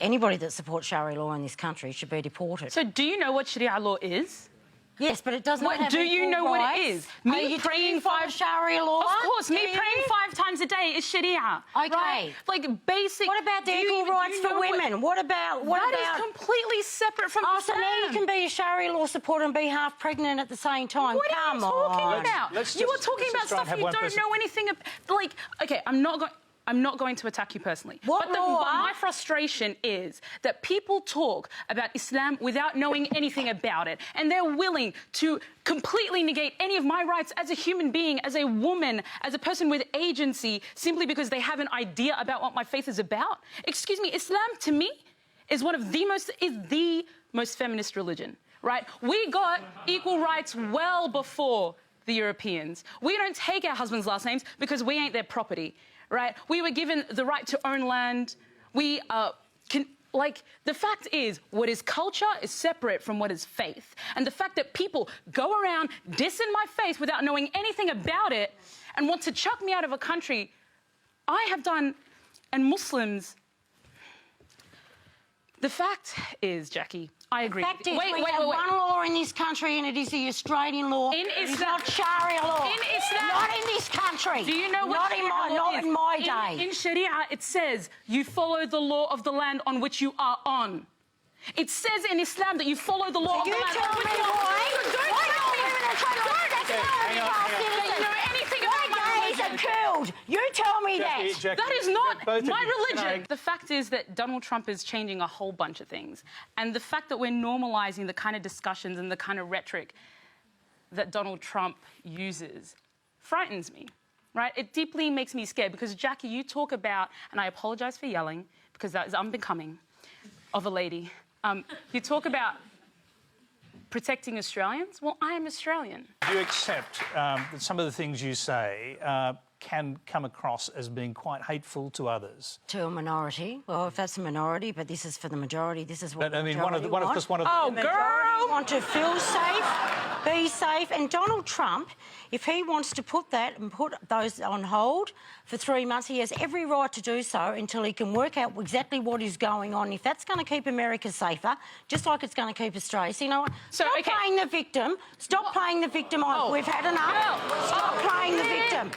anybody that supports Sharia law in this country should be deported. So do you know what Sharia law is? Yes, but it does not have Do you know rights. what it is? Me praying five Sharia law? Of course, me praying 5 times a day is Sharia. Okay. Right? Like basic... What about the equal rights for women? What about... That is completely separate from Islam. So now you can be a Sharia law supporter and be half pregnant at the same time. What are you talking about? You are talking about stuff you don't know anything about. Like, OK, I'm not going to attack you personally. But my frustration is that people talk about Islam without knowing anything about it, and they're willing to completely negate any of my rights as a human being, as a woman, as a person with agency, simply because they have an idea about what my faith is about. Excuse me, Islam, to me, is the most feminist religion, right? We got equal rights well before the Europeans. We don't take our husbands' last names because we ain't their property. Right? We were given the right to own land. We the fact is, what is culture is separate from what is faith. And the fact that people go around dissing my faith without knowing anything about it and want to chuck me out of a country I have done, and Muslims... The fact is, Jacqui, I agree. The fact is, we have one law in this country, and it is the Australian law. It's not Sharia law. In Islam, not in this country. Do you know what not in my day. In Sharia, it says you follow the law of the land on which you are on. It says in Islam that you follow the law of the land on which you are on. You tell me that. Jacqui, that is not my religion. The fact is that Donald Trump is changing a whole bunch of things. And the fact that we're normalising the kind of discussions and the kind of rhetoric that Donald Trump uses frightens me, right? It deeply makes me scared because, Jacqui, you talk about, and I apologise for yelling because that is unbecoming of a lady. You talk about protecting Australians. Well, I am Australian. Do you accept that some of the things you say can come across as being quite hateful to others? To a minority. Well, if that's a minority, but this is for the majority. This is what I mean, one of the girl want to feel safe, be safe. And Donald Trump, if he wants to put that and put those on hold for 3 months, he has every right to do so until he can work out exactly what is going on. If that's going to keep America safer, just like it's going to keep Australia. So, you know what? Stop playing the victim. Stop playing the victim. We've had enough. Stop playing the victim.